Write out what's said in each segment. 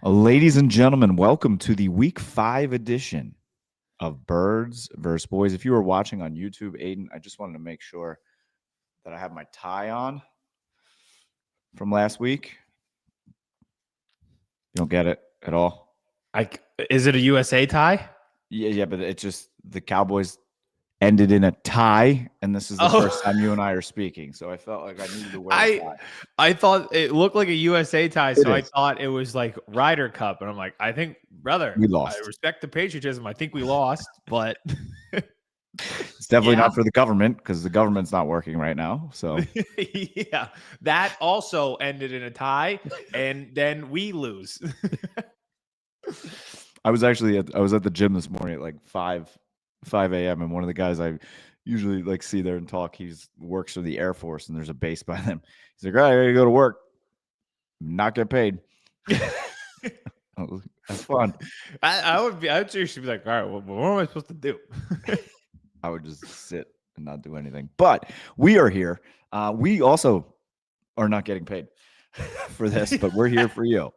Ladies and gentlemen, welcome to the Week 5 edition of Birds vs. Boys. If you were watching on YouTube, Aiden, I just wanted to make sure that I have my tie on from last week. You don't get it at all? Is it a USA tie? Yeah, but it's just the Cowboys ended in a tie, and this is the first time you and I are speaking, so I felt like I needed to wear a tie. I thought it looked like a USA tie, so I thought it was like Ryder Cup, and I'm like, I think, brother, we lost. I respect the patriotism. I think we lost, but it's definitely not for the government because the government's not working right now. So yeah, that also ended in a tie, and then we lose. I was at the gym this morning at like 5 a.m. and one of the guys I usually like see there and talk, works for the Air Force and there's a base by them. He's like, "All right, I gotta go to work, not get paid." That's fun. I'd seriously be like, all right, well, what am I supposed to do? I would just sit and not do anything. But we are here. We also are not getting paid for this, but we're here for you.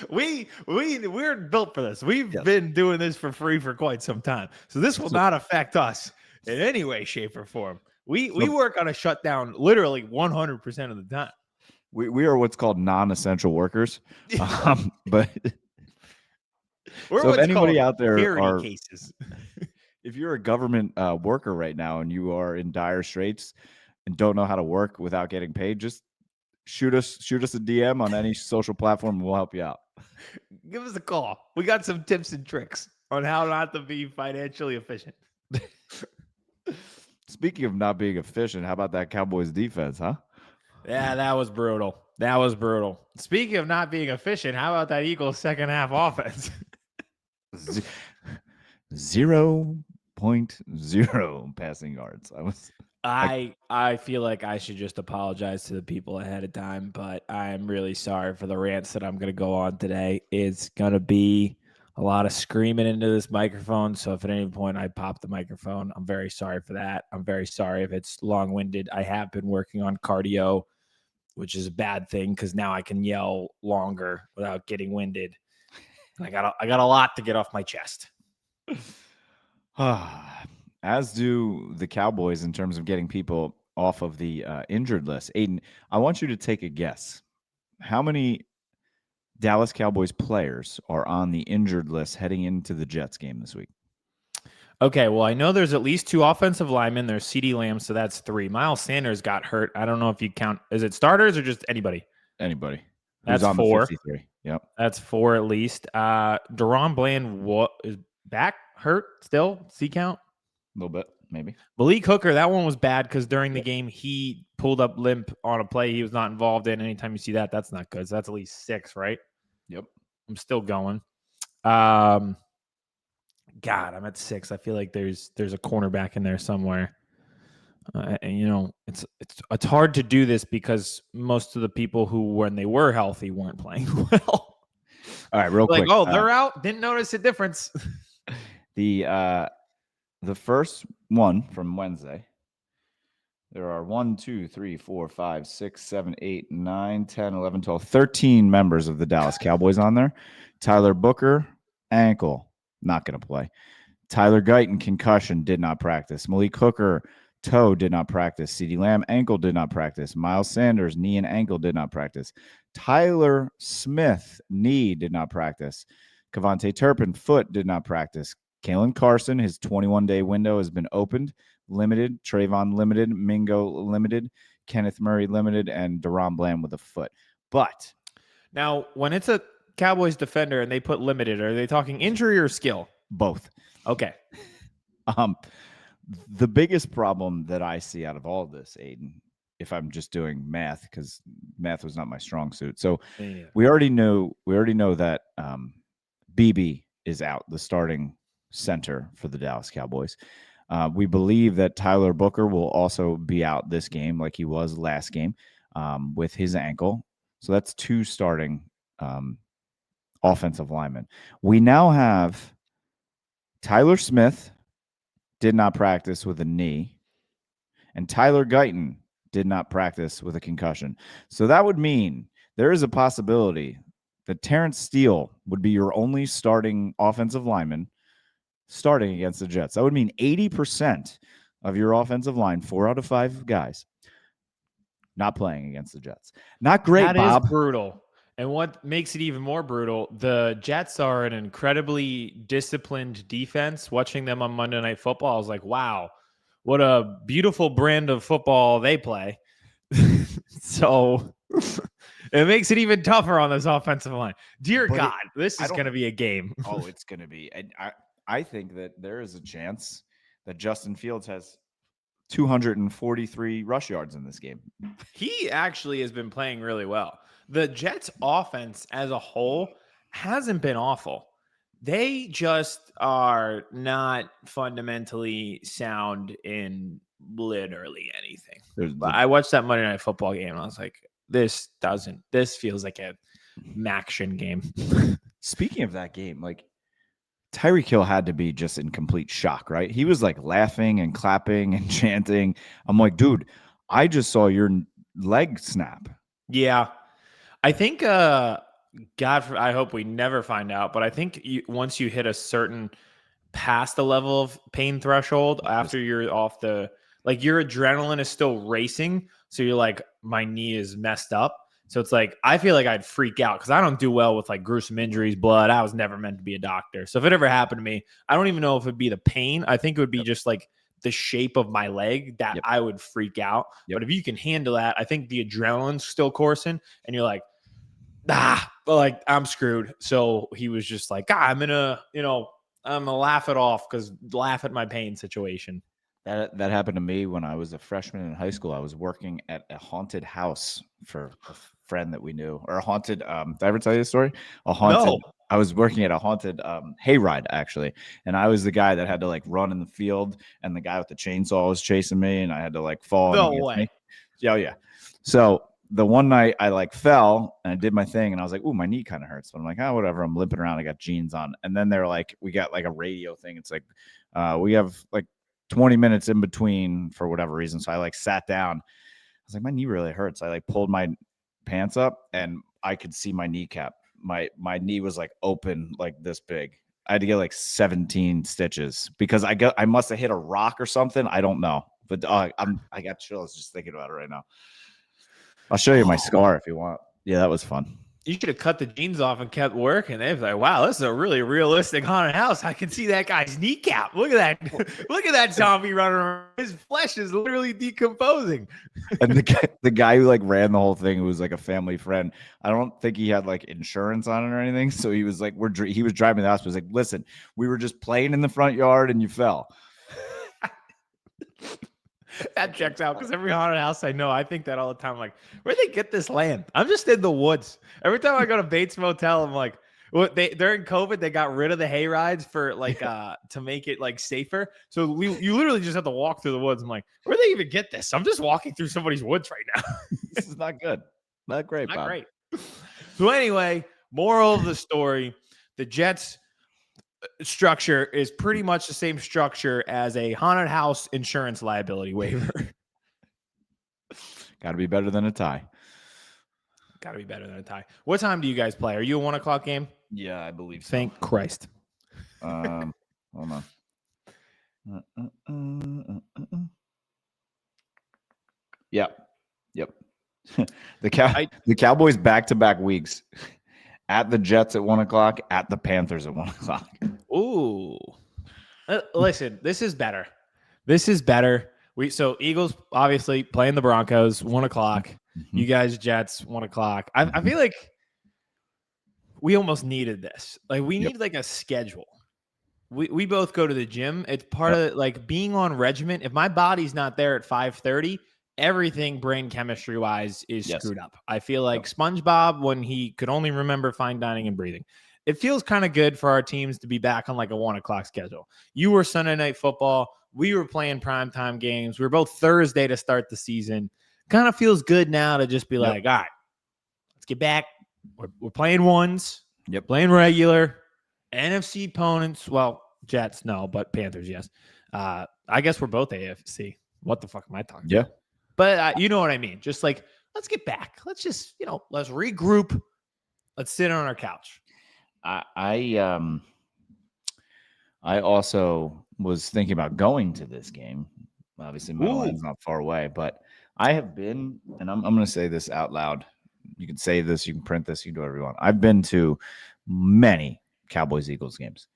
We're built for this. We've been doing this for free for quite some time, so this will not affect us in any way, shape, or form. We work on a shutdown literally 100% of the time. We are what's called non-essential workers, but so if anybody out there are cases, if you're a government worker right now and you are in dire straits and don't know how to work without getting paid, just shoot us a DM on any social platform and we'll help you out. Give us a call. We got some tips and tricks on how not to be financially efficient. Speaking of not being efficient, how about that Cowboys defense, huh? Yeah, that was brutal. Speaking of not being efficient, how about that Eagles second half offense? 0.0 passing yards. I feel like I should just apologize to the people ahead of time, but I'm really sorry for the rants that I'm going to go on today. It's going to be a lot of screaming into this microphone, so if at any point I pop the microphone, I'm very sorry for that. I'm very sorry if it's long-winded. I have been working on cardio, which is a bad thing because now I can yell longer without getting winded. And I got a lot to get off my chest. As do the Cowboys in terms of getting people off of the injured list. Aiden, I want you to take a guess. How many Dallas Cowboys players are on the injured list heading into the Jets game this week? Okay, well, I know there's at least 2 offensive linemen. There's CeeDee Lamb, so that's 3. Miles Sanders got hurt. I don't know if you count. Is it starters or just anybody? Anybody. That's on 4. The 53. Yep. That's 4 at least. DeJean Bland is back hurt still? C count? A little bit, maybe. Malik Hooker, that one was bad because during the game, he pulled up limp on a play he was not involved in. Anytime you see that, that's not good. So that's at least 6, right? Yep. I'm still going. God, I'm at 6. I feel like there's a cornerback in there somewhere. And it's hard to do this because most of the people who, when they were healthy, weren't playing well. All right, real quick. They're out. Didn't notice a difference. The first one from Wednesday. There are 1, 2, 3, 4, 5, 6, 7, 8, 9, 10, 11, 12, 13 members of the Dallas Cowboys on there. Tyler Booker, ankle, not going to play. Tyler Guyton, concussion, did not practice. Malik Hooker, toe, did not practice. CeeDee Lamb, ankle, did not practice. Miles Sanders, knee and ankle, did not practice. Tyler Smith, knee, did not practice. Kavontae Turpin, foot, did not practice. Kalen Carson, his 21-day window has been opened, limited. Trayvon limited. Mingo limited. Kenneth Murray limited. And DeJean Bland with a foot. But now, when it's a Cowboys defender and they put limited, are they talking injury or skill? Both. Okay. The biggest problem that I see out of all of this, Aiden, if I'm just doing math, because math was not my strong suit. So we already know that BB is out, the starting center for the Dallas Cowboys. We believe that Tyler Booker will also be out this game like he was last game with his ankle. So that's 2 starting offensive linemen. We now have Tyler Smith did not practice with a knee, and Tyler Guyton did not practice with a concussion. So that would mean there is a possibility that Terrence Steele would be your only starting offensive lineman starting against the Jets. That would mean 80% of your offensive line, 4 out of 5 guys, not playing against the Jets. Not great, That Bob. is brutal. And what makes it even more brutal, the Jets are an incredibly disciplined defense. Watching them on Monday Night Football, I was like, wow, what a beautiful brand of football they play. So it makes it even tougher on this offensive line. Dear God, this is going to be a game. Oh, it's going to be. And I think that there is a chance that Justin Fields has 243 rush yards in this game. He actually has been playing really well. The Jets offense as a whole hasn't been awful. They just are not fundamentally sound in literally anything. But I watched that Monday Night Football game and I was like, this feels like a Maction game. Speaking of that game, like Tyreek Hill had to be just in complete shock, right? He was like laughing and clapping and chanting. I'm like, dude, I just saw your leg snap. Yeah. I think, I hope we never find out, but I think once you hit a certain past the level of pain threshold after you're off like your adrenaline is still racing. So you're like, my knee is messed up. So it's like, I feel like I'd freak out because I don't do well with like gruesome injuries, blood. I was never meant to be a doctor. So if it ever happened to me, I don't even know if it'd be the pain. I think it would be just like the shape of my leg that I would freak out. But if you can handle that, I think the adrenaline's still coursing and you're like, like I'm screwed. So he was just like, I'm gonna laugh it off because laugh at my pain situation. That happened to me when I was a freshman in high school. I was working at a haunted house for a friend that we knew, or a haunted. Did I ever tell you the story? No. I was working at a haunted hayride actually, and I was the guy that had to like run in the field, and the guy with the chainsaw was chasing me, and I had to like fall. No way. Yeah. So the one night I like fell and I did my thing and I was like, ooh, my knee kind of hurts. But I'm like, whatever. I'm limping around. I got jeans on. And then they're like, we got like a radio thing. It's like, we have like 20 minutes in between for whatever reason. So I like sat down. I was like, my knee really hurts. I like pulled my pants up and I could see my kneecap. My knee was like open like this big. I had to get like 17 stitches because I must have hit a rock or something. I don't know. But I got chills just thinking about it right now. I'll show you my scar if you want. Yeah, that was fun. You should have cut the jeans off and kept working. They was like, wow, this is a really realistic haunted house. I can see that guy's kneecap. Look at that. Look at that zombie running around. His flesh is literally decomposing. And the guy who like ran the whole thing, who was like a family friend, I don't think he had like insurance on it or anything. So he was like, he was driving the hospital. He was like, listen, we were just playing in the front yard and you fell. That checks out because every haunted house I know, I think that all the time. I'm like, where'd they get this land? I'm just in the woods. Every time I go to Bates Motel, I'm like, during COVID, they got rid of the hay rides for like to make it like safer. So you literally just have to walk through the woods. I'm like, where'd they even get this? I'm just walking through somebody's woods right now. This is not good. Not great, Not Bob. great. So anyway, moral of the story: the Jets structure is pretty much the same structure as a haunted house insurance liability waiver. Got to be better than a tie. Got to be better than a tie. What time do you guys play? Are you a 1 o'clock game? Yeah, I believe so. Thank Christ. Hold on. Yep. The Cowboys back-to-back weeks. At the Jets at 1 o'clock, at the Panthers at 1 o'clock. Ooh. Listen, this is better. So Eagles obviously playing the Broncos 1 o'clock. Mm-hmm. You guys Jets 1 o'clock. I feel like we almost needed this. Like we need like a schedule. We both go to the gym. It's part of like being on regiment. If my body's not there at 5:30, everything brain chemistry wise is screwed up. I feel like SpongeBob when he could only remember fine dining and breathing. It feels kind of good for our teams to be back on like a 1 o'clock schedule. You were Sunday Night Football. We were playing primetime games. We were both Thursday to start the season. Kind of feels good now to just be like, all right, let's get back. We're playing ones. Playing regular. NFC opponents. Well, Jets, no, but Panthers, yes. I guess we're both AFC. What the fuck am I talking about? But you know what I mean. Just like, let's get back. Let's just, let's regroup. Let's sit on our couch. I also was thinking about going to this game. Obviously, Meadowland's not far away, but I have been, and I'm going to say this out loud. You can say this, you can print this, you can do whatever you want. I've been to many Cowboys-Eagles games,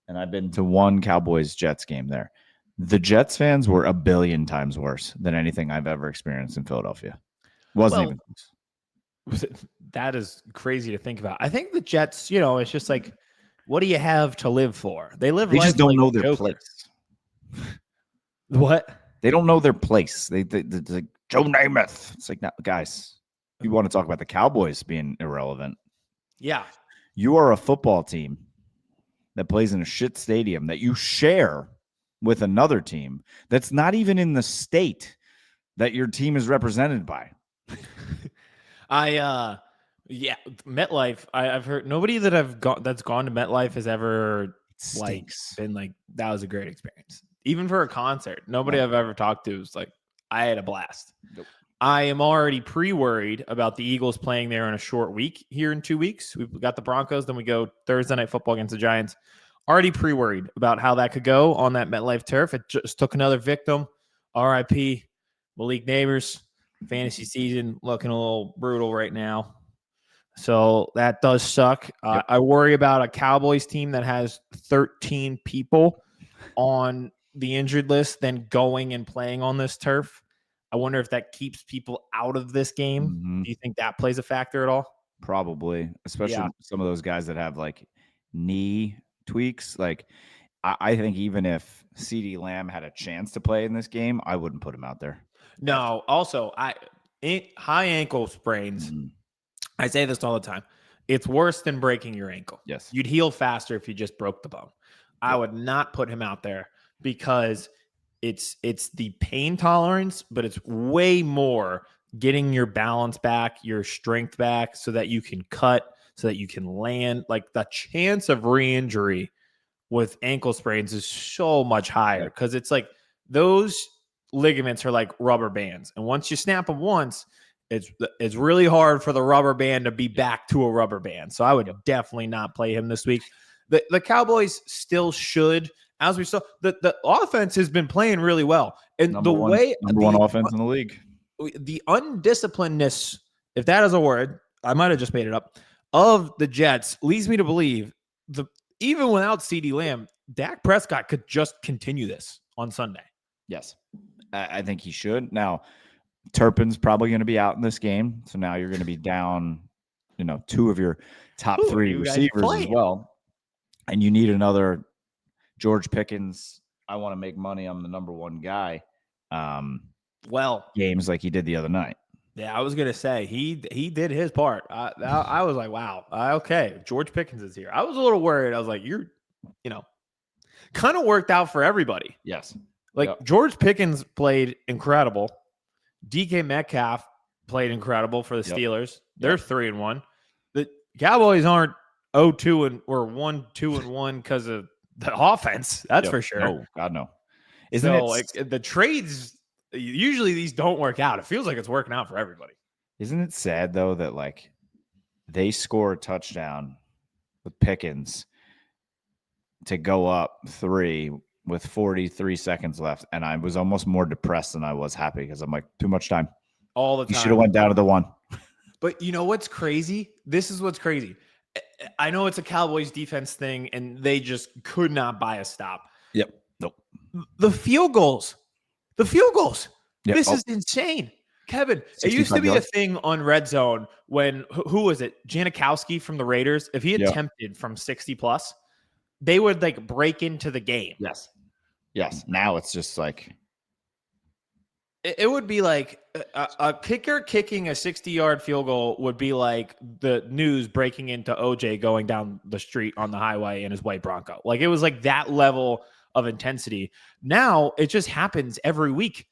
and I've been to one Cowboys-Jets game there. The Jets fans were a billion times worse than anything I've ever experienced in Philadelphia. Wasn't even close. That is crazy to think about. I think the Jets, it's just like, what do you have to live for? They just don't know their place. What? They don't know their place. They like Joe Namath. It's like, guys, you want to talk about the Cowboys being irrelevant? Yeah. You are a football team that plays in a shit stadium that you share with another team that's not even in the state that your team is represented by. Yeah, MetLife. I've heard nobody that's gone to MetLife has ever been like, that was a great experience. Even for a concert, nobody I've ever talked to was like, I had a blast. Nope. I am already pre-worried about the Eagles playing there in a short week here in 2 weeks. We've got the Broncos, then we go Thursday Night Football against the Giants. Already pre-worried about how that could go on that MetLife turf. It just took another victim. RIP, Malik Neighbors. Fantasy season looking a little brutal right now. So that does suck. Yep. I worry about a Cowboys team that has 13 people on the injured list then going and playing on this turf. I wonder if that keeps people out of this game. Mm-hmm. Do you think that plays a factor at all? Probably, especially some of those guys that have like knee tweaks. Like I think even if CeeDee Lamb had a chance to play in this game, I wouldn't put him out there. No, also, high ankle sprains, I say this all the time, it's worse than breaking your ankle. Yes. You'd heal faster if you just broke the bone. I would not put him out there because it's the pain tolerance, but it's way more getting your balance back, your strength back so that you can cut, so that you can land. Like the chance of re-injury with ankle sprains is so much higher because it's like those ligaments are like rubber bands, and once you snap them once, it's really hard for the rubber band to be back to a rubber band. So I would definitely not play him this week. The Cowboys still should, as we saw, the offense has been playing really well, and number one offense in the league. The undisciplinedness, if that is a word, I might have just made it up, of the Jets leads me to believe even without CeeDee Lamb, Dak Prescott could just continue this on Sunday. Yes. I think he should. Now, Turpin's probably going to be out in this game. So now you're going to be down, two of your top three receivers as well. And you need another George Pickens. I want to make money. I'm the number one guy. Games like he did the other night. Yeah, I was going to say he did his part. I was like, wow. Okay. George Pickens is here. I was a little worried. I was like, you're, kind of worked out for everybody. Yes. George Pickens played incredible. DK Metcalf played incredible for the Steelers. They're 3-1. The Cowboys aren't 0-2 or 1-2-1 because of the offense. That's for sure. No, God no. The trades? Usually these don't work out. It feels like it's working out for everybody. Isn't it sad though that they score a touchdown with Pickens to go up 3 with 43 seconds left, and I was almost more depressed than I was happy because I'm like, too much time. All the time. You should have went down to the 1. But you know what's crazy? This is what's crazy. I know it's a Cowboys defense thing, and they just could not buy a stop. Yep. Nope. The field goals. Yep. This is insane. Kevin, it used to be a thing on Red Zone when, who was it? Janikowski from the Raiders. If he attempted from 60 plus, they would break into the game. Yes. Now it's just like. It would be like a kicker kicking a 60-yard field goal would be like the news breaking into OJ going down the street on the highway in his white Bronco. It was like that level of intensity. Now it just happens every week.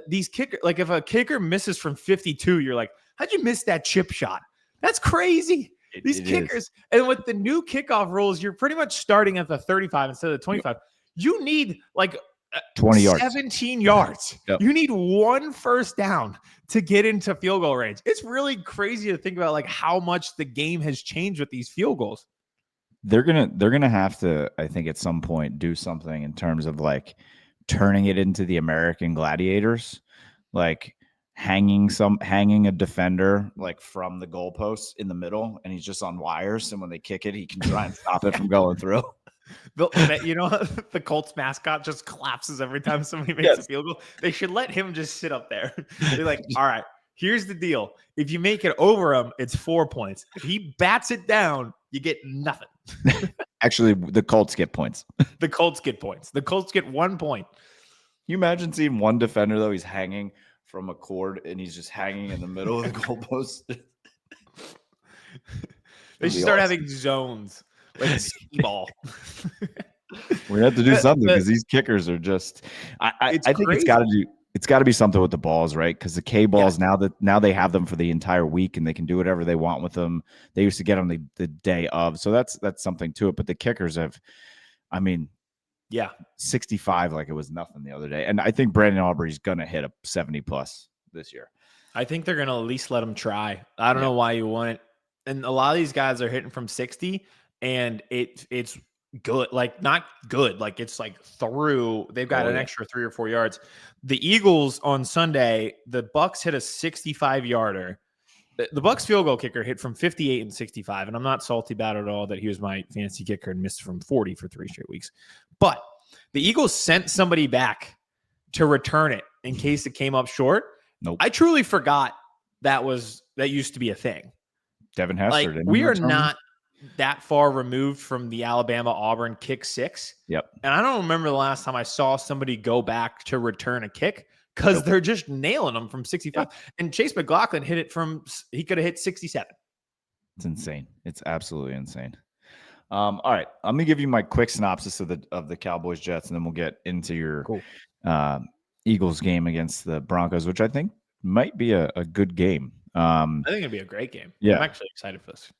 These kicker, if a kicker misses from 52, you're like, how'd you miss that chip shot? That's crazy. These kickers, and with the new kickoff rules, you're pretty much starting at the 35 instead of the 25. You need 20 yards. 17 yards. Yep. You need 1 first down to get into field goal range. It's really crazy to think about like how much the game has changed with these field goals. They're gonna have to, I think, at some point do something in terms of like turning it into the American Gladiators, like hanging a defender like from the goalposts in the middle, and he's just on wires, and when they kick it, he can try and stop it from going through. You know, the Colts mascot just collapses every time somebody makes a field goal. They should let him just sit up there. They're like, all right, here's the deal. If you make it over him, it's 4 points. If he bats it down, you get nothing. Actually, the Colts get points. The Colts get points. The Colts get 1 point. You imagine seeing one defender, though, he's hanging from a cord and he's just hanging in the middle of the goalpost. They should start having zones. Like ball. We have to do something because these kickers are just. I think it's got to be something with the balls, right? Because the K balls now they have them for the entire week and they can do whatever they want with them. They used to get them the day of, so that's something to it. But the kickers have, 65 like it was nothing the other day, and I think Brandon Aubrey's gonna hit a 70+ this year. I think they're gonna at least let him try. I don't know why you want it, and a lot of these guys are hitting from 60. And it's good, like not good, like it's like through. They've got an extra 3 or 4 yards. The Eagles on Sunday, the Bucs hit a 65-yarder. The Bucs field goal kicker hit from 58 and 65, and I'm not salty about it at all that he was my fantasy kicker and missed from 40 for 3 straight weeks. But the Eagles sent somebody back to return it in case it came up short. Nope. I truly forgot that used to be a thing. Devin Hester. Like, we are not that far removed from the Alabama-Auburn kick 6. Yep. And I don't remember the last time I saw somebody go back to return a kick because they're just nailing them from 65. Yep. And Chase McLaughlin hit it he could have hit 67. It's insane. It's absolutely insane. All right. I'm going to give you my quick synopsis of the Cowboys Jets, and then we'll get into your Eagles game against the Broncos, which I think might be a good game. I think it'd be a great game. Yeah. I'm actually excited for this.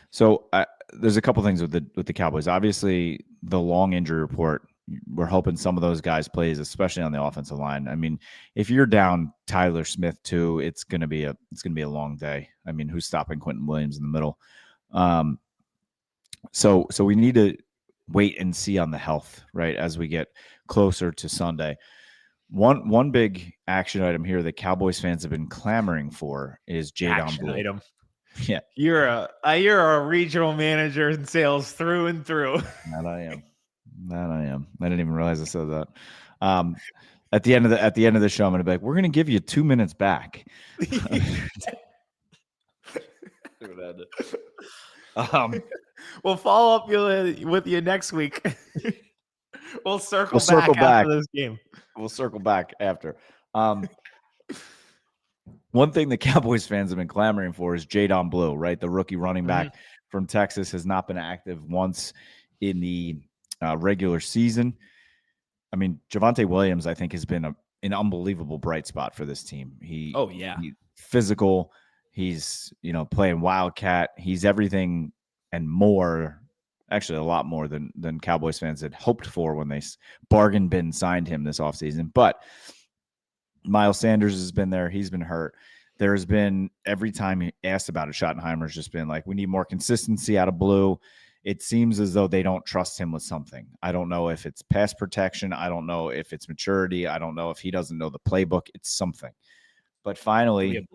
So there's a couple things with the Cowboys. Obviously, the long injury report. We're hoping some of those guys plays, especially on the offensive line. I mean, if you're down Tyler Smith too, it's gonna be a long day. I mean, who's stopping Quinton Williams in the middle? So we need to wait and see on the health, right, as we get closer to Sunday. One big action item here that Cowboys fans have been clamoring for is Jaydon Blue. Item. Yeah, you're a regional manager in sales through and through. That I am. I didn't even realize I said that. At the end of the show, I'm gonna be like, we're gonna give you 2 minutes back. We'll follow up with you next week. We'll circle back after this game. We'll circle back after. One thing the Cowboys fans have been clamoring for is Jaydon Blue, right? The rookie running back from Texas has not been active once in the regular season. I mean, Javonte Williams, I think, has been an unbelievable bright spot for this team. He's physical. He's, playing Wildcat. He's everything and more, actually a lot more than Cowboys fans had hoped for when they bargain bin signed him this offseason. But Miles Sanders has been there. He's been hurt. There has been, every time he asked about it, Schottenheimer's just been like, we need more consistency out of Blue. It seems as though they don't trust him with something. I don't know if it's pass protection. I don't know if it's maturity. I don't know if he doesn't know the playbook. It's something. But finally,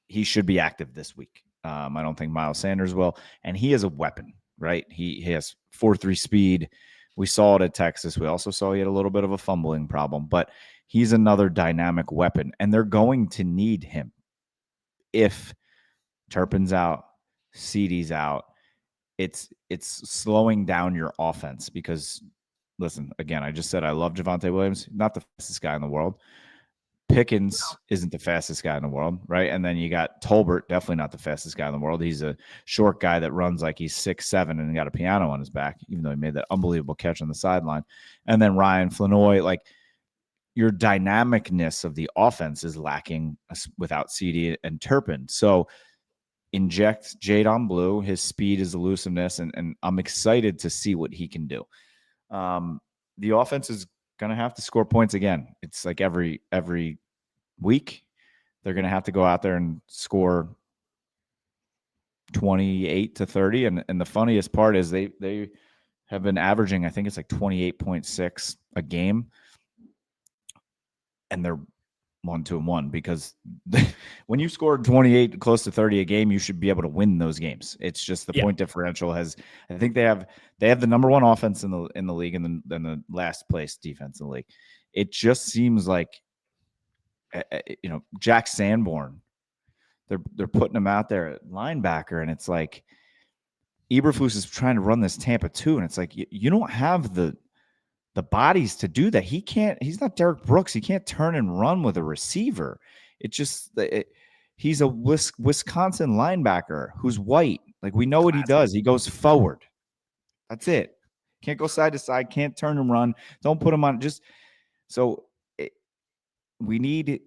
he should be active this week. I don't think Miles Sanders will. And he is a weapon, right? He has 4.3 speed. We saw it at Texas. We also saw he had a little bit of a fumbling problem. But he's another dynamic weapon, and they're going to need him. If Turpin's out, CeeDee's out, it's slowing down your offense because, listen, again, I just said I love Javonte Williams, not the fastest guy in the world. Pickens isn't the fastest guy in the world, right? And then you got Tolbert, definitely not the fastest guy in the world. He's a short guy that runs like he's 6'7" and got a piano on his back, even though he made that unbelievable catch on the sideline. And then Ryan Flanoy, like, your dynamicness of the offense is lacking without CeeDee and Turpin. So inject Jaydon Blue, his speed, his elusiveness, and I'm excited to see what he can do. The offense is going to have to score points again. It's like every week they're going to have to go out there and score 28 to 30. And the funniest part is they have been averaging, I think it's like 28.6 a game. And they're 1-1 because when you score 28 close to 30 a game, you should be able to win those games. It's just the point differential has, I think they have the number one offense in the league and then the last place defense in the league. It just seems like, Jack Sanborn, they're putting him out there at linebacker, and it's like Eberflus is trying to run this Tampa too, and it's like you don't have the bodies to do that. He's not Derek Brooks. He can't turn and run with a receiver. He's a Wisconsin linebacker who's white. Like, we know what he does. He goes forward. That's it. Can't go side to side. Can't turn and run. Don't put him on. We need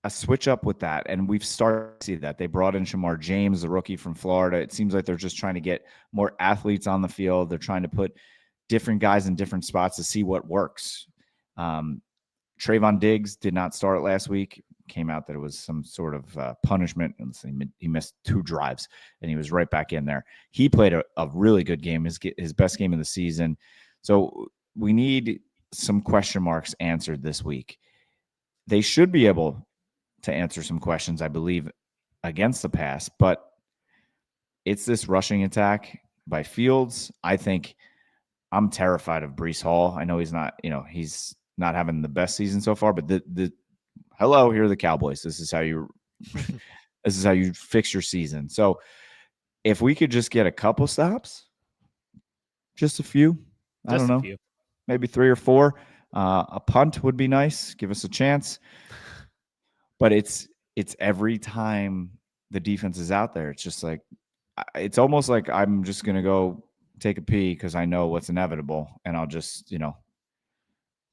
a switch up with that. And we've started to see that. They brought in Shamar James, the rookie from Florida. It seems like they're just trying to get more athletes on the field. They're trying to put different guys in different spots to see what works. Trayvon Diggs did not start last week. Came out that it was some sort of punishment. He missed 2 drives, and he was right back in there. He played a really good game, his best game of the season. So we need some question marks answered this week. They should be able to answer some questions, I believe, against the pass, but it's this rushing attack by Fields. I think I'm terrified of Breece Hall. I know he's not having the best season so far, but hello, here are the Cowboys. This is how you fix your season. So if we could just get a couple stops, just a few, I don't know, maybe 3 or 4, a punt would be nice. Give us a chance. But it's every time the defense is out there, it's just like, it's almost like I'm just going to go take a pee because I know what's inevitable. And I'll just,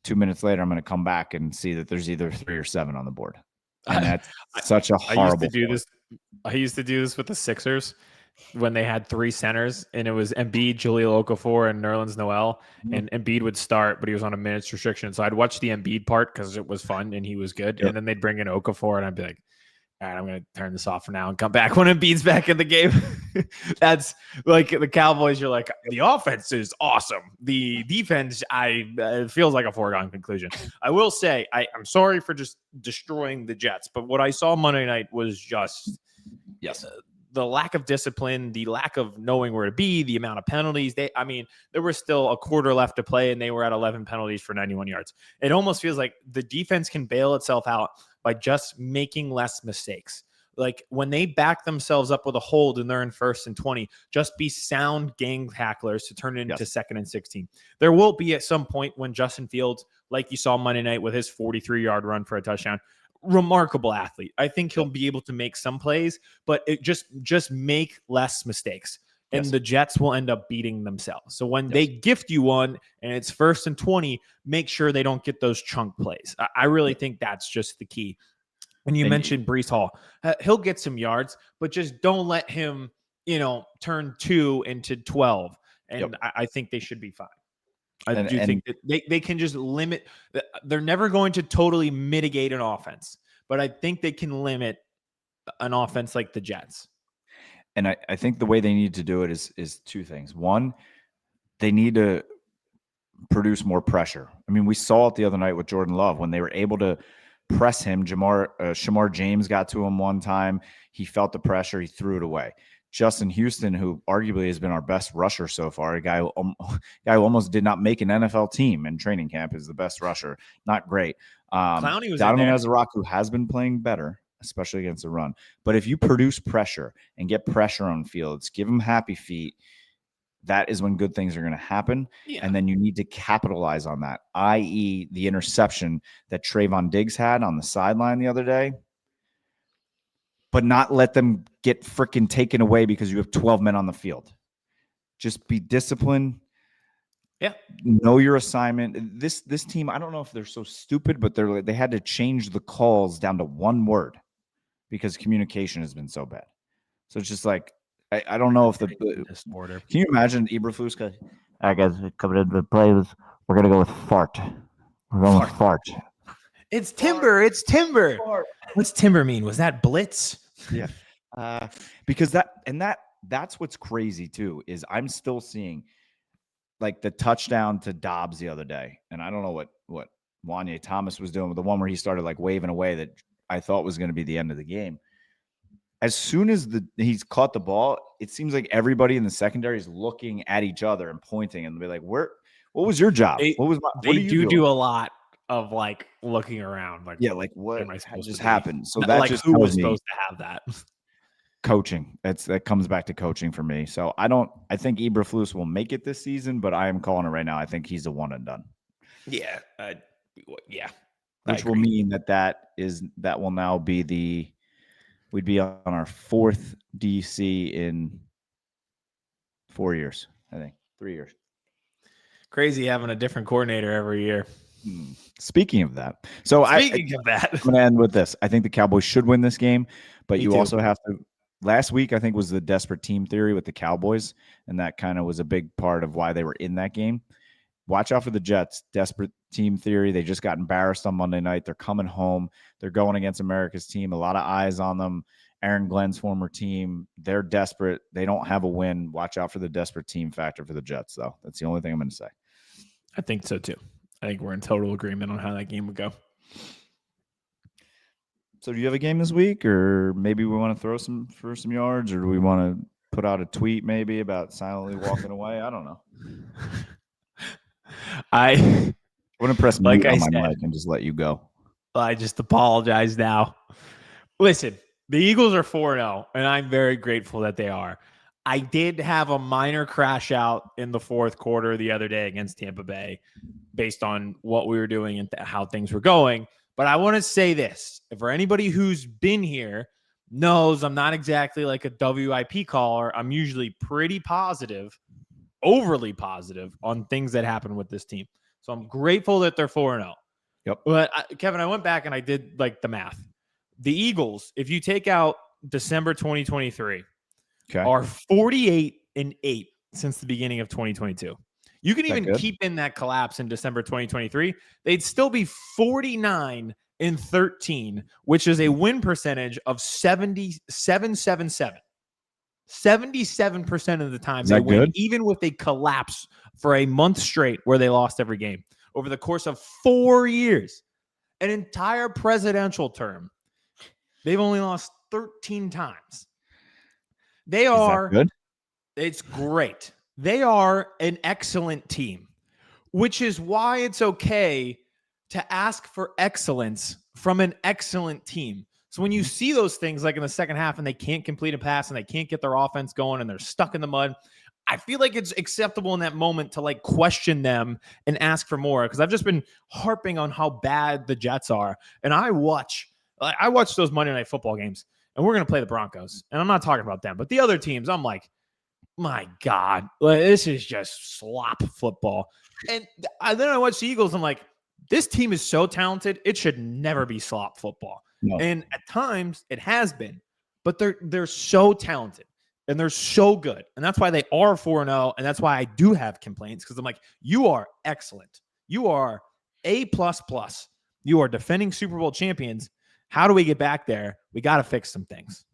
2 minutes later, I'm going to come back and see that there's either 3 or 7 on the board. And that's such a horrible. I used to do this with the Sixers when they had 3 centers, and it was Embiid, Jahlil Okafor, and Nerlens Noel. And Embiid would start, but he was on a minutes restriction. So I'd watch the Embiid part because it was fun and he was good. Yep. And then they'd bring in Okafor, and I'd be like, all right, I'm going to turn this off for now and come back when Embiid's back in the game. That's like the Cowboys. You're like, the offense is awesome. The defense, it feels like a foregone conclusion. I will say, I'm sorry for just destroying the Jets, but what I saw Monday night was just the lack of discipline, the lack of knowing where to be, the amount of penalties. There was still a quarter left to play, and they were at 11 penalties for 91 yards. It almost feels like the defense can bail itself out by just making less mistakes. Like when they back themselves up with a hold and they're in 1st and 20, just be sound gang tacklers to turn it into 2nd and 16. There will be at some point when Justin Fields, like you saw Monday night with his 43-yard run for a touchdown, remarkable athlete. I think he'll be able to make some plays, but it just make less mistakes. And the Jets will end up beating themselves. So when they gift you one and it's 1st and 20, make sure they don't get those chunk plays. I really think that's just the key. And you mentioned Breece Hall. He'll get some yards, but just don't let him, turn 2 into 12. And I think they should be fine. I do think that they can just limit. They're never going to totally mitigate an offense, but I think they can limit an offense like the Jets. And I think the way they need to do it is 2 things. One, they need to produce more pressure. I mean, we saw it the other night with Jordan Love when they were able to press him. Shamar James got to him one time. He felt the pressure. He threw it away. Justin Houston, who arguably has been our best rusher so far, a guy who almost did not make an NFL team in training camp, is the best rusher. Not great. Clowney was Donovan Ezra, who has been playing better, especially against the run. But if you produce pressure and get pressure on Fields, give him happy feet, that is when good things are going to happen. Yeah. And then you need to capitalize on that, i.e. the interception that Trayvon Diggs had on the sideline the other day, but not let them get freaking taken away because you have 12 men on the field. Just be disciplined. Yeah. Know your assignment. This team, I don't know if they're so stupid, but they had to change the calls down to 1 word because communication has been so bad. So it's just like, I don't know if order. Can you imagine Eberflus? I guess coming into the play we're going to go with fart. Fart. It's timber. It's timber. Fart. What's timber mean? Was that blitz? Yeah. Because that's what's crazy too, is I'm still seeing like the touchdown to Dobbs the other day. And I don't know what Wanye Thomas was doing with the one where he started like waving away that I thought was going to be the end of the game. As soon as he's caught the ball, it seems like everybody in the secondary is looking at each other and pointing and be like, what was your job? What are you doing? do a lot of like looking around. Like, yeah, like what am I supposed just to be? happened? So that like just who was tells me supposed to have that? coaching. That comes back to coaching for me. So I think Eberflus will make it this season, but I am calling it right now. I think he's a one and done. Yeah. Yeah. Which will mean that will now be we'd be on our fourth DC in 4 years, I think. 3 years. Crazy having a different coordinator every year. Speaking of that, so I'm I'm going to end with this. I think the Cowboys should win this game, but you also have to. Last week, I think, was the desperate team theory with the Cowboys, and that kind of was a big part of why they were in that game. Watch out for the Jets. Desperate team theory. They just got embarrassed on Monday night. They're coming home. They're going against America's team. A lot of eyes on them. Aaron Glenn's former team. They're desperate. They don't have a win. Watch out for the desperate team factor for the Jets, though. That's the only thing I'm going to say. I think so, too. I think we're in total agreement on how that game would go. So do you have a game this week, or maybe we want to throw for some yards, or do we want to put out a tweet maybe about silently walking away? I don't know. I want to press like mute I on said, my mic and just let you go. I just apologize now. Listen, the Eagles are 4-0, and I'm very grateful that they are. I did have a minor crash out in the fourth quarter the other day against Tampa Bay based on what we were doing and how things were going. But I want to say this. For anybody who's been here knows I'm not exactly like a WIP caller. I'm usually pretty positive, overly positive on things that happen with this team. So I'm grateful that they're 4-0. Yep. But Kevin, I went back and I did like the math. The Eagles, if you take out December 2023, are 48-8 since the beginning of 2022. You can even keep in that collapse in December 2023. They'd still be 49-13, which is a win percentage of 77.77. 77% of the time they win, good? even with a collapse for a month straight where they lost every game. Over the course of 4 years, an entire presidential term, they've only lost 13 times. They are Is that good? It's great. They are an excellent team, which is why it's okay to ask for excellence from an excellent team. So when you see those things like in the second half and they can't complete a pass and they can't get their offense going and they're stuck in the mud, I feel like it's acceptable in that moment to like question them and ask for more, because I've just been harping on how bad the Jets are. And I watch those Monday Night Football games, and we're going to play the Broncos. And I'm not talking about them, but the other teams, I'm like, my God, this is just slop football. And then I watch the Eagles. I'm like, this team is so talented. It should never be slop football. No. And at times it has been, but they're so talented and they're so good. And that's why they are 4-0. And that's why I do have complaints, because I'm like, you are excellent. You are A++. You are defending Super Bowl champions. How do we get back there? We got to fix some things.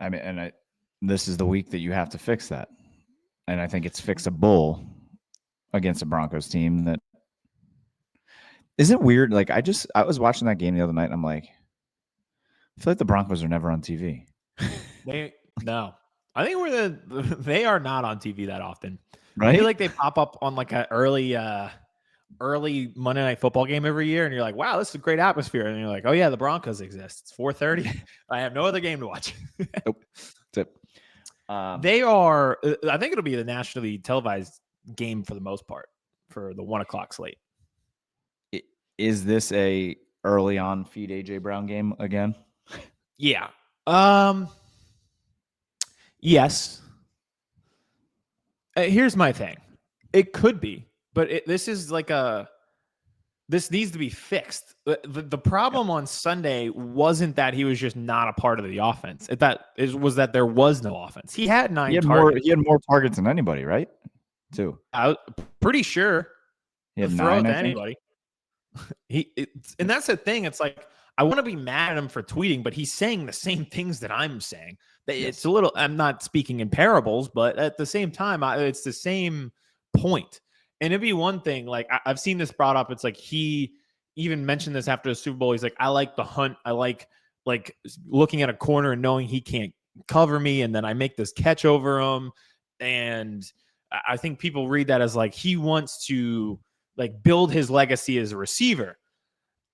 I mean, this is the week that you have to fix that. And I think it's fixable against a Broncos team that isn't weird. Like I was watching that game the other night and I'm like, I feel like the Broncos are never on TV. No, I think they are not on TV that often. Right? I feel like they pop up on like an early Monday Night Football game every year. And you're like, wow, this is a great atmosphere. And you're like, oh yeah, the Broncos exist. It's 4:30. I have no other game to watch. Nope. That's it. They are, I think it'll be the nationally televised game for the most part for the 1:00 slate. Is this a early on feed AJ Brown game again? Yeah. Yes. Here's my thing. It could be, but this needs to be fixed. The problem on Sunday wasn't that he was just not a part of the offense. Was that there was no offense. He had 9 targets. He had more targets than anybody, right? Too. I'm pretty sure. He had throw it 9, to I think. anybody. And that's the thing. It's like, I want to be mad at him for tweeting, but he's saying the same things that I'm saying. It's a little, I'm not speaking in parables, but at the same time, it's the same point. And it'd be one thing, like I've seen this brought up. It's like he even mentioned this after the Super Bowl. He's like, I like the hunt. I like looking at a corner and knowing he can't cover me, and then I make this catch over him. And I think people read that as like he wants to like build his legacy as a receiver.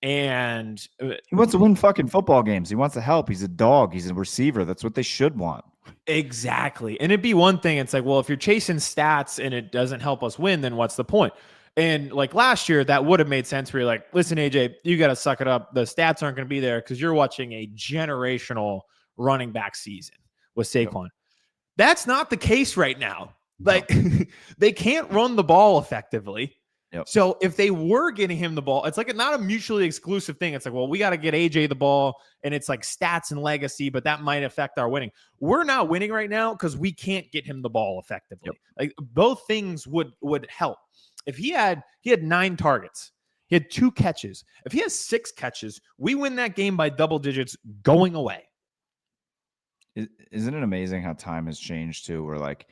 And he wants to win fucking football games. He wants to help. He's a dog. He's a receiver. That's what they should want. Exactly. And it'd be one thing. It's like, well, if you're chasing stats and it doesn't help us win, then what's the point? And like last year, that would have made sense where you're like, listen, AJ, you got to suck it up. The stats aren't going to be there because you're watching a generational running back season with Saquon. Yep. That's not the case right now. Like they can't run the ball effectively. Yep. So if they were getting him the ball, it's like not a mutually exclusive thing. It's like, well, we got to get AJ the ball, and it's like stats and legacy, but that might affect our winning. We're not winning right now because we can't get him the ball effectively. Yep. Like both things would help. If he had 9 targets, he had 2 catches. If he has 6 catches, we win that game by double digits going away. Isn't it amazing how time has changed too? We're like,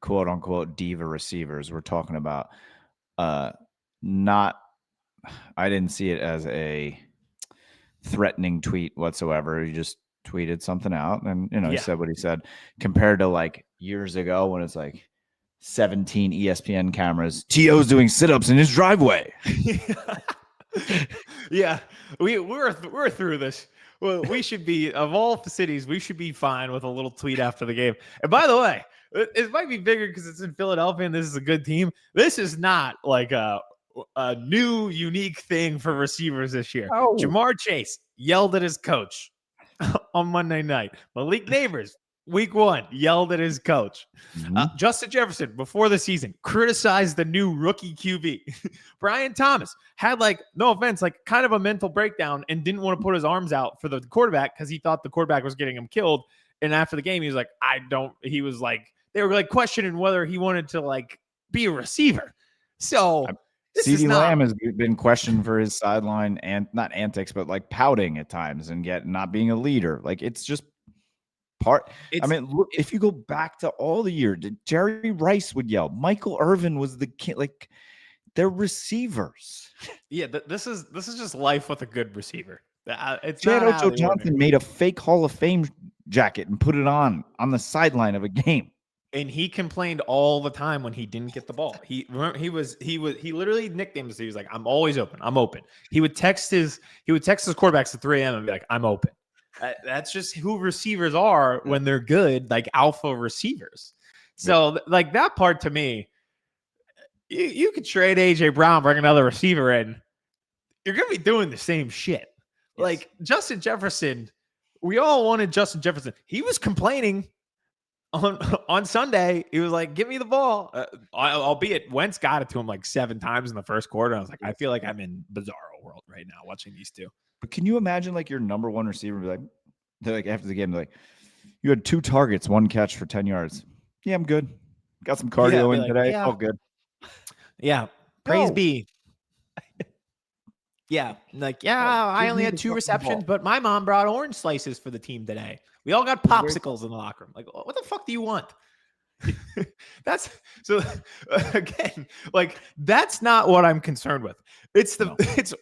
quote unquote, diva receivers. We're talking about not, I didn't see it as a threatening tweet whatsoever. He just tweeted something out, and he said what he said, compared to like years ago when it's like 17 ESPN cameras, T.O.'s doing sit-ups in his driveway. Yeah, we're through this. Well, we should be, of all the cities, we should be fine with a little tweet after the game. And by the way, it might be bigger because it's in Philadelphia and this is a good team. This is not like a new, unique thing for receivers this year. Oh. Jamar Chase yelled at his coach on Monday night. Malik Neighbors, week 1, yelled at his coach. Mm-hmm. Justin Jefferson, before the season, criticized the new rookie QB. Brian Thomas had, like, no offense, like kind of a mental breakdown and didn't want to put his arms out for the quarterback because he thought the quarterback was getting him killed. And after the game, he was like, he was like, they were like questioning whether he wanted to like be a receiver. So CeeDee Lamb has been questioned for his sideline and not antics, but like pouting at times and yet not being a leader. Like it's just part. I mean, look, if you go back to all the year, Jerry Rice would yell. Michael Irvin was the kid. Like they're receivers. Yeah, this is just life with a good receiver. It's Chad Ocho-Johnson made a fake Hall of Fame jacket and put it on the sideline of a game. And he complained all the time when he didn't get the ball. He literally nicknamed us. He was like, "I'm always open. I'm open." He would text his quarterbacks at 3 a.m. and be like, "I'm open." That's just who receivers are when they're good, like alpha receivers. So like that part to me, you could trade AJ Brown, bring another receiver in. You're gonna be doing the same shit. Yes. Like Justin Jefferson, we all wanted Justin Jefferson. He was complaining on Sunday. He was like, "Give me the ball." Albeit Wentz got it to him like 7 times in the first quarter. I was like, I feel like I'm in bizarro world right now watching these two. But can you imagine like your number 1 receiver be like, they're like after the game, they're like, "You had 2 targets, 1 catch for 10 yards. Yeah, I'm good. Got some cardio in today. Yeah. Oh, good. Yeah. Praise be. Yeah. Like, I only had 2 receptions, but my mom brought orange slices for the team today. We all got popsicles in the locker room." Like, what the fuck do you want? That's so again, like that's not what I'm concerned with.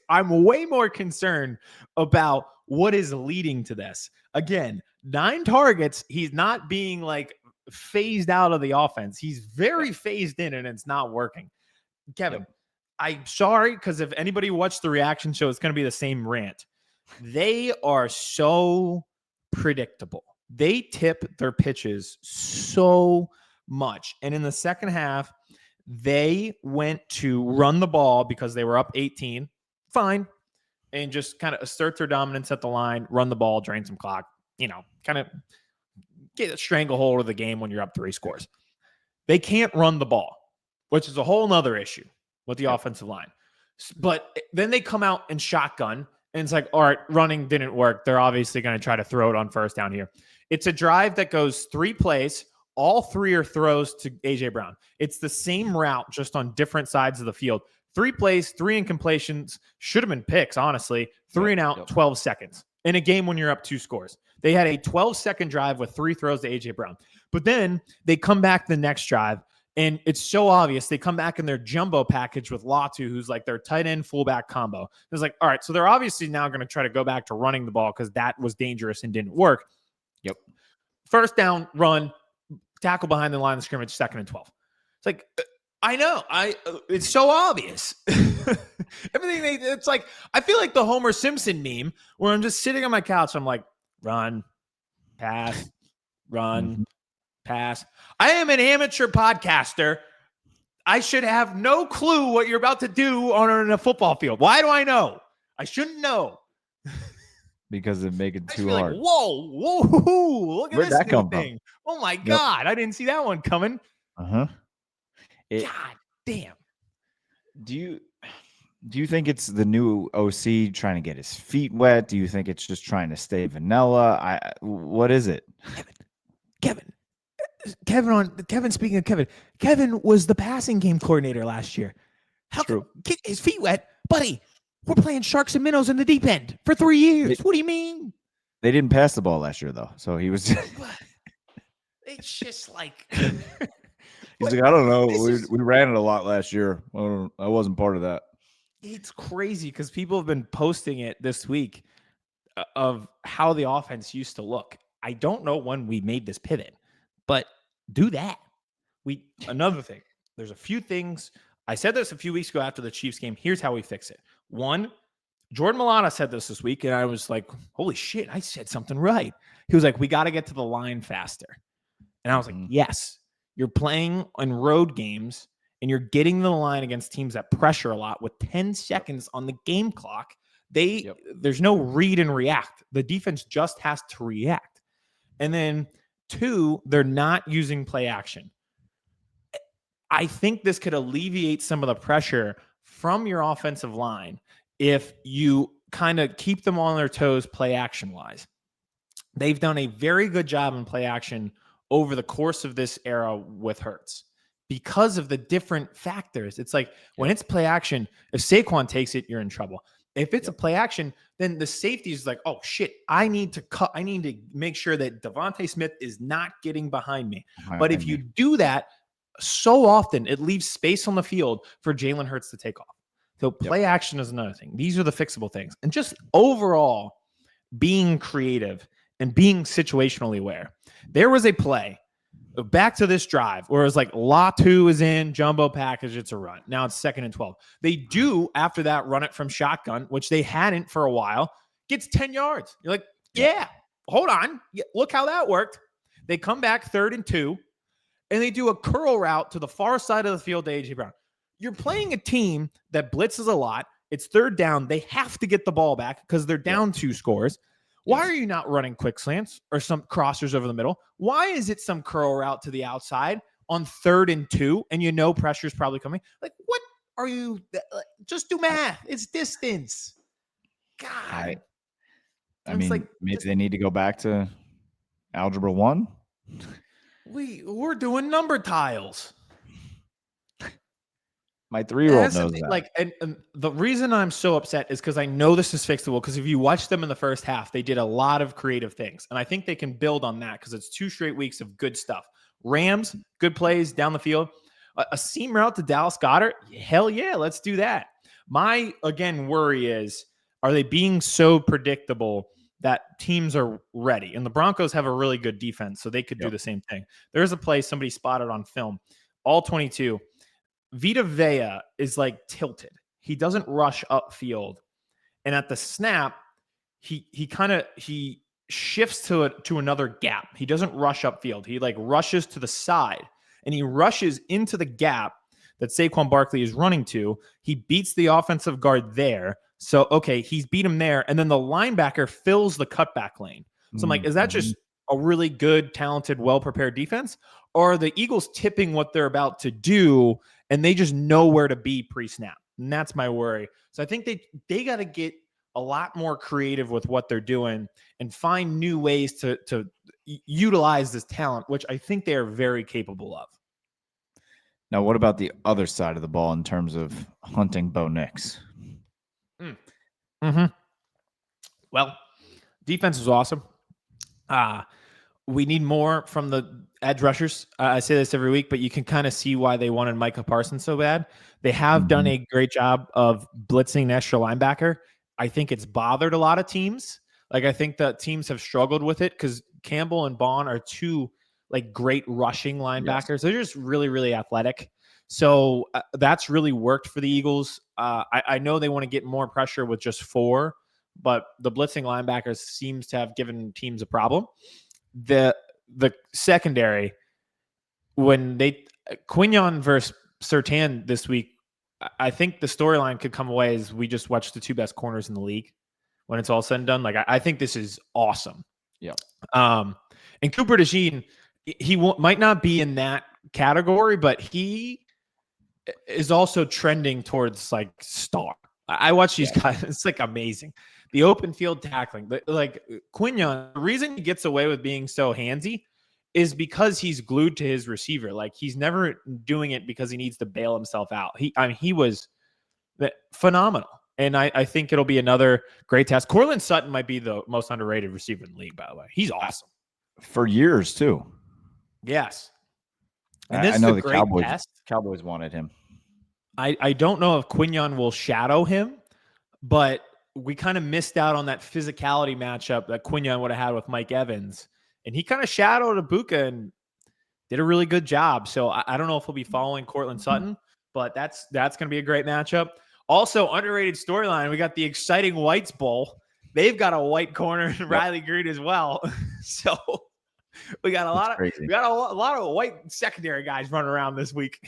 I'm way more concerned about what is leading to this. Again, 9 targets. He's not being like phased out of the offense. He's very phased in and it's not working. Kevin, I'm sorry, because if anybody watched the reaction show, it's going to be the same rant. They are so predictable. They tip their pitches so much. And in the second half, they went to run the ball because they were up 18. Fine. And just kind of assert their dominance at the line, run the ball, drain some clock, kind of get a stranglehold of the game when you're up 3 scores. They can't run the ball, which is a whole nother issue with the offensive line. But then they come out and shotgun, and it's like, all right, running didn't work. They're obviously going to try to throw it on first down here. It's a drive that goes 3 plays. All 3 are throws to AJ Brown. It's the same route, just on different sides of the field. 3 plays, 3 incompletions, should have been picks, honestly. 3 and out, 12 seconds in a game when you're up 2 scores. They had a 12-second drive with 3 throws to A.J. Brown. But then they come back the next drive, and it's so obvious. They come back in their jumbo package with Latu, who's like their tight end fullback combo. It's like, all right, so they're obviously now going to try to go back to running the ball because that was dangerous and didn't work. Yep. First down, run, tackle behind the line of scrimmage, 2nd and 12. It's like, I know. It's so obvious. It's like, I feel like the Homer Simpson meme where I'm just sitting on my couch. I'm like, run, pass, run, pass. I am an amateur podcaster. I should have no clue what you're about to do on a football field. Why do I know? I shouldn't know. Because it make it too hard. Like, whoa, look at Where'd this that come thing. from? Oh my God. I didn't see that one coming. Uh-huh. God damn. Do you think it's the new OC trying to get his feet wet? Do you think it's just trying to stay vanilla? What is it? Kevin, speaking of Kevin was the passing game coordinator last year. How True. Get his feet wet? Buddy, we're playing sharks and minnows in the deep end for 3 years. What do you mean? They didn't pass the ball last year, though. So he was... It's just like... He's like, I don't know. We ran it a lot last year. I wasn't part of that. It's crazy because people have been posting it this week of how the offense used to look. I don't know when we made this pivot, but do that. Another thing. There's a few things. I said this a few weeks ago after the Chiefs game. Here's how we fix it. 1, Jordan Mailata said this week, and I was like, holy shit, I said something right. He was like, we got to get to the line faster. And I was like, yes. You're playing on road games and you're getting the line against teams that pressure a lot with 10 seconds on the game clock. There's no read and react. The defense just has to react. And then 2, they're not using play action. I think this could alleviate some of the pressure from your offensive line if you kind of keep them on their toes play action wise. They've done a very good job in play action over the course of this era with Hurts because of the different factors. It's like when it's play action, if Saquon takes it, you're in trouble. If it's a play action, then the safety is like, oh shit, I need to make sure that Devontae Smith is not getting behind me. But if you do that, so often it leaves space on the field for Jalen Hurts to take off. So play action is another thing. These are the fixable things. And just overall being creative and being situationally aware. There was a play back to this drive where it was like Latu is in jumbo package. It's a run. Now it's 2nd and 12. They do after that run it from shotgun, which they hadn't for a while, gets 10 yards. You're like, yeah, hold on. Look how that worked. They come back 3rd and 2 and they do a curl route to the far side of the field to A.J. Brown. You're playing a team that blitzes a lot. It's 3rd down. They have to get the ball back because they're down 2 scores. Why are you not running quick slants or some crossers over the middle? Why is it some curl route to the outside on 3rd and 2 and you know pressure's probably coming? Like, what are you? Just do math. It's distance. God. I mean, like, maybe they need to go back to Algebra 1. We're doing number tiles. My 3-year-old knows that. Like, and the reason I'm so upset is because I know this is fixable. Because if you watch them in the first half, they did a lot of creative things, and I think they can build on that because it's 2 straight weeks of good stuff. Rams, good plays down the field. A seam route to Dallas Goedert, hell yeah, let's do that. My worry is, are they being so predictable that teams are ready? And the Broncos have a really good defense, so they could do the same thing. There's a play somebody spotted on film, all 22. Vita Vea is like tilted. He doesn't rush upfield. And at the snap, he shifts to another gap. He doesn't rush upfield. He like rushes to the side and he rushes into the gap that Saquon Barkley is running to. He beats the offensive guard there. So, okay, he's beat him there. And then the linebacker fills the cutback lane. So I'm like, is that just a really good, talented, well-prepared defense? Or are the Eagles tipping what they're about to do and they just know where to be pre-snap? And that's my worry. So I think they got to get a lot more creative with what they're doing and find new ways to utilize this talent, which I think they are very capable of. Now, what about the other side of the ball in terms of hunting Bo Nix? Mm-hmm. Well, defense was awesome. We need more from the edge rushers. I say this every week, but you can kind of see why they wanted Micah Parsons so bad. They have done a great job of blitzing an extra linebacker. I think it's bothered a lot of teams. Like, I think that teams have struggled with it because Campbell and Bond are two like great rushing linebackers. Yes. They're just really, really athletic. So that's really worked for the Eagles. I know they want to get more pressure with just 4, but the blitzing linebackers seems to have given teams a problem. The secondary, when they Quinyon versus Surtain this week, I think the storyline could come away as we just watched the 2 best corners in the league when it's all said and done. Like, I think this is awesome. Yeah. And Cooper DeJean, he might not be in that category, but he is also trending towards like star. I watch these guys. It's like amazing. The open field tackling, like Quinyon, the reason he gets away with being so handsy is because he's glued to his receiver. Like, he's never doing it because he needs to bail himself out. He was phenomenal. And I think it'll be another great test. Courtland Sutton might be the most underrated receiver in the league, by the way. He's awesome. For years, too. Yes. And this I know is a the great test. Cowboys wanted him. I don't know if Quinyon will shadow him, but we kind of missed out on that physicality matchup that Quinyon would have had with Mike Evans. And he kind of shadowed Ibuka and did a really good job. So I don't know if he'll be following Courtland Sutton, but that's going to be a great matchup. Also, underrated storyline, we got the exciting Whites Bowl. They've got a white corner in Riley Green as well. So we got a lot of white secondary guys running around this week.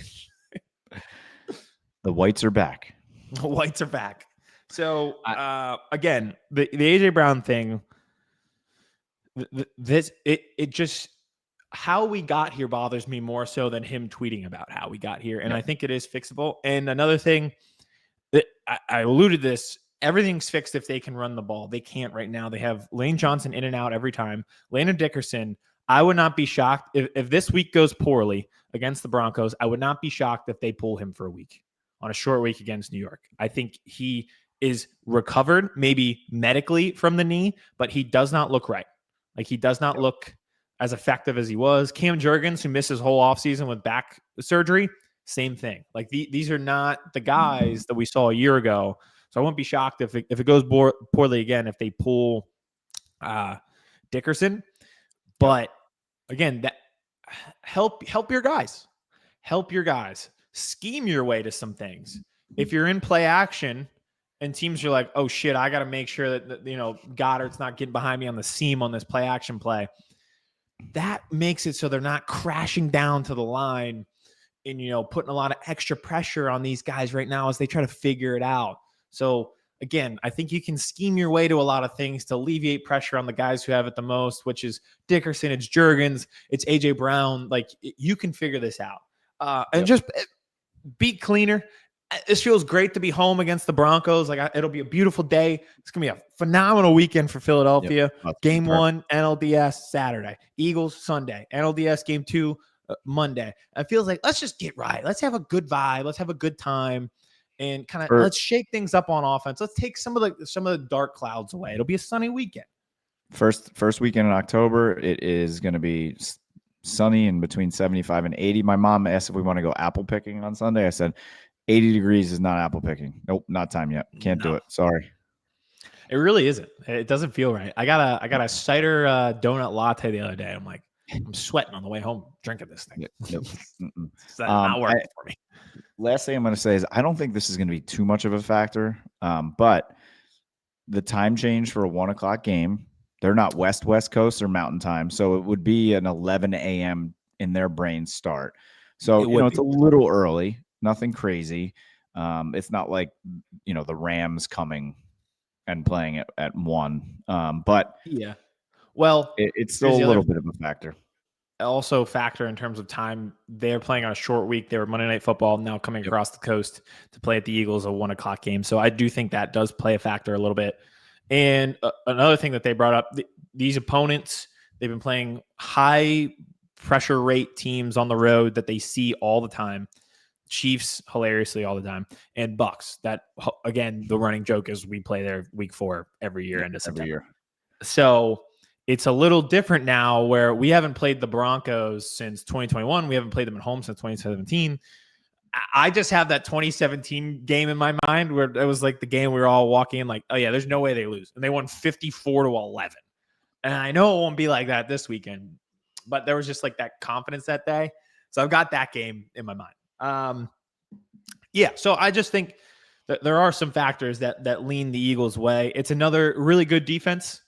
The Whites are back. The Whites are back. So again, the AJ Brown thing, it just, how we got here bothers me more so than him tweeting about how we got here. And I think it is fixable. And another thing that I alluded to this, everything's fixed if they can run the ball. They can't right now. They have Lane Johnson in and out every time. Landon Dickerson, I would not be shocked if this week goes poorly against the Broncos. I would not be shocked if they pull him for a week on a short week against New York. I think he is recovered, maybe medically from the knee, but he does not look right. Like, he does not look as effective as he was. Cam Jurgens, who missed his whole offseason with back surgery, same thing. Like, these are not the guys that we saw a year ago. So I wouldn't be shocked if it goes poorly again, if they pull Dickerson. But again, that help your guys. Help your guys. Scheme your way to some things. If you're in play action and teams are like, oh shit, I got to make sure that Goddard's not getting behind me on the seam on this play action play. That makes it so they're not crashing down to the line and, putting a lot of extra pressure on these guys right now as they try to figure it out. So again, I think you can scheme your way to a lot of things to alleviate pressure on the guys who have it the most, which is Dickerson, it's Jurgens, it's AJ Brown. Like, you can figure this out and just be cleaner. This feels great to be home against the Broncos. Like, it'll be a beautiful day. It's going to be a phenomenal weekend for Philadelphia. Game 1, NLDS Saturday. Eagles Sunday. NLDS Game 2, Monday. It feels like, let's just get right. Let's have a good vibe. Let's have a good time. And kind of let's shake things up on offense. Let's take some of the dark clouds away. It'll be a sunny weekend. First weekend in October, it is going to be sunny and between 75 and 80. My mom asked if we want to go apple picking on Sunday. I said 80 degrees is not apple picking. Nope, not time yet. Can't do it. Sorry. It really isn't. It doesn't feel right. I got a cider donut latte the other day. I'm like, I'm sweating on the way home drinking this thing. Nope. It's not working for me. Last thing I'm going to say is I don't think this is going to be too much of a factor, but the time change for a 1:00 game, they're not West Coast or Mountain Time, so it would be an 11 a.m. in their brain start. So it's a little early, nothing crazy. It's not like the Rams coming and playing at 1, but yeah, well, it's still a little bit of a factor. Also factor in terms of time. They're playing on a short week. They were Monday Night Football, now coming across the coast to play at the Eagles, a 1:00 game. So I do think that does play a factor a little bit. And another thing that they brought up, these opponents, they've been playing high pressure rate teams on the road that they see all the time. Chiefs hilariously all the time, and Bucks. That again, the running joke is we play there week 4 every year end of September. Every year. So it's a little different now where we haven't played the Broncos since 2021. We haven't played them at home since 2017. I just have that 2017 game in my mind where it was like the game we were all walking in like, oh yeah, there's no way they lose. And they won 54-11. And I know it won't be like that this weekend, but there was just like that confidence that day. So I've got that game in my mind. Yeah, so I just think that there are some factors that lean the Eagles' way. It's another really good defense,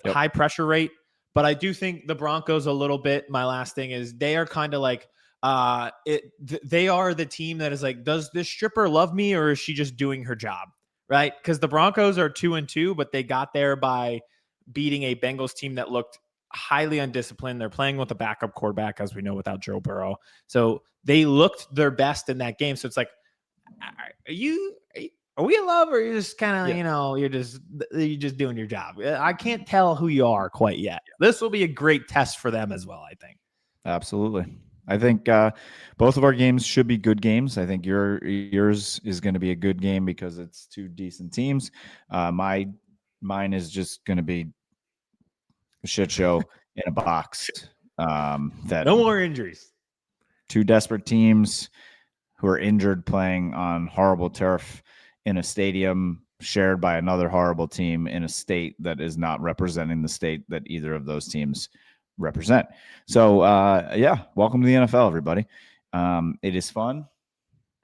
high pressure rate, but I do think the Broncos a little bit. My last thing is they are kind of like they are the team that is like, does this stripper love me or is she just doing her job, right? Because the Broncos are 2-2, but they got there by beating a Bengals team that looked highly undisciplined. They're playing with a backup quarterback, as we know, without Joe Burrow. So they looked their best in that game. So it's like, are we in love, or you're just kind of, you're just doing your job? I can't tell who you are quite yet. This will be a great test for them as well, I think. Absolutely. I think both of our games should be good games. I think yours is going to be a good game because it's two decent teams. Mine is just going to be a shit show in a box. That no more injuries. Two desperate teams who are injured playing on horrible turf in a stadium shared by another horrible team in a state that is not representing the state that either of those teams represent. So, welcome to the NFL, everybody. It is fun.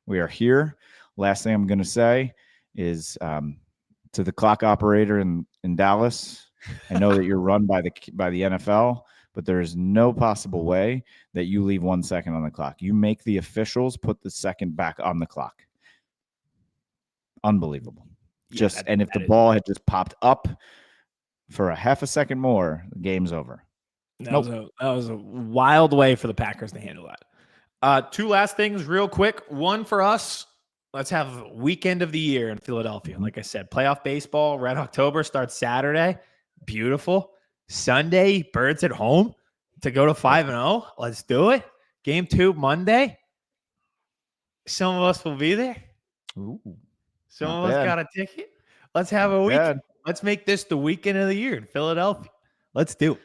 We are here. Last thing I'm going to say is to the clock operator in Dallas. I know that you're run by the NFL, but there is no possible way that you leave 1 second on the clock. You make the officials put the second back on the clock. Unbelievable. Yeah, and if the ball had just popped up for a half a second more, the game's over. That was a wild way for the Packers to handle that. Two last things real quick. One for us, let's have weekend of the year in Philadelphia. Like I said, playoff baseball, Red October starts Saturday. Beautiful. Sunday, Birds at home to go to 5-0. Let's do it. Game 2 Monday. Some of us will be there. Ooh, some of us got a ticket. Let's have a weekend. Let's make this the weekend of the year in Philadelphia. Let's do it.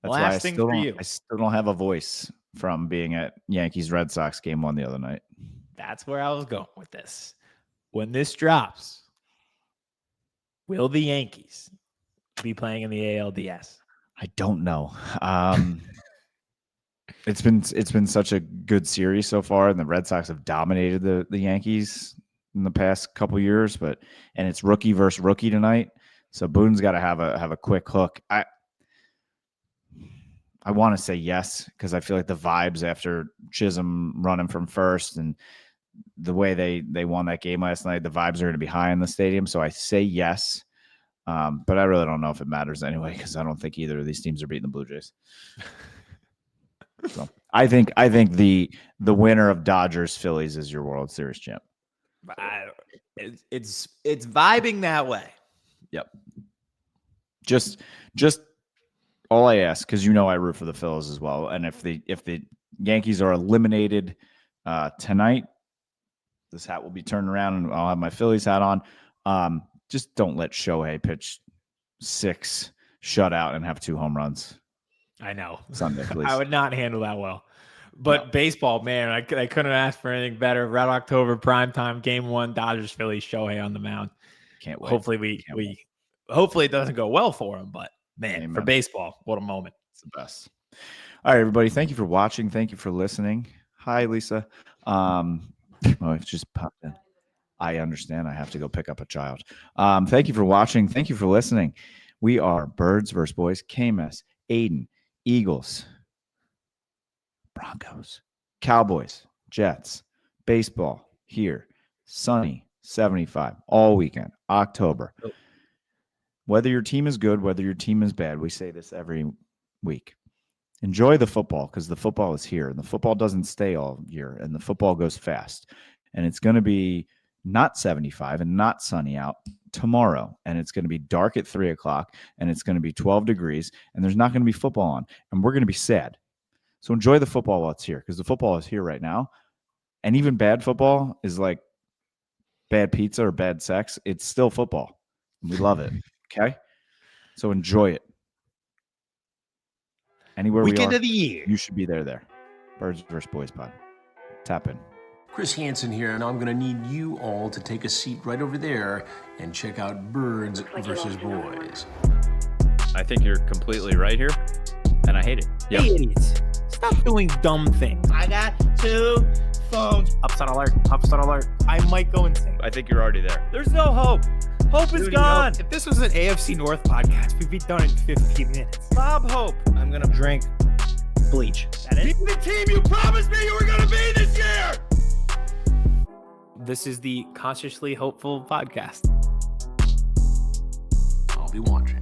That's why I still don't have a voice from being at Yankees Red Sox game 1 the other night. That's where I was going with this. When this drops, will the Yankees be playing in the ALDS? I don't know. It's been such a good series so far, and the Red Sox have dominated the Yankees in the past couple years. And it's rookie versus rookie tonight, so Boone's got to have a quick hook. I want to say yes because I feel like the vibes after Chisholm running from first and the way they won that game last night, the vibes are going to be high in the stadium. So I say yes, but I really don't know if it matters anyway because I don't think either of these teams are beating the Blue Jays. So I think the winner of Dodgers Phillies is your World Series champ. It's vibing that way. Yep. Just all I ask, because I root for the Phils as well, and if the Yankees are eliminated tonight, this hat will be turned around and I'll have my Phillies hat on. Just don't let Shohei pitch 6 shutout and have 2 home runs. I know. Sunday, please. I would not handle that well. But baseball, man, I couldn't ask for anything better. Red October primetime game 1, Dodgers Phillies, Shohei on the mound. Can't wait. Hopefully hopefully it doesn't go well for him, but man, Amen. For baseball, what a moment. It's the best. All right, everybody. Thank you for watching. Thank you for listening. Hi, Lisa. It just popped in. I understand. I have to go pick up a child. Thank you for watching. Thank you for listening. We are Birds vs. Boys, KMS, Aiden, Eagles, Broncos, Cowboys, Jets, baseball here, sunny, 75, all weekend, October. Whether your team is good, whether your team is bad, we say this every week. Enjoy the football because the football is here and the football doesn't stay all year and the football goes fast. And it's going to be not 75 and not sunny out tomorrow. And it's going to be dark at 3 o'clock and it's going to be 12 degrees and there's not going to be football on and we're going to be sad. So enjoy the football while it's here because the football is here right now. And even bad football is like bad pizza or bad sex. It's still football. We love it. Okay? So enjoy it. Anywhere Weekend we are, of the year. you should be there. Birds vs. Boys pod. Tap in. Chris Hansen here, and I'm going to need you all to take a seat right over there and check out Birds versus Boys. I think you're completely right here, and I hate it. Hey, idiots. Stop doing dumb things. I got 2 phones. Upset alert. Upset alert. I might go insane. I think you're already there. There's no hope. Hope is Dude, gone. If this was an AFC North podcast, we'd be done in 15 minutes. Bob Hope. I'm going to drink bleach. That Be is. the team you promised me you were going to be this year. This is the Consciously Hopeful podcast. I'll be watching.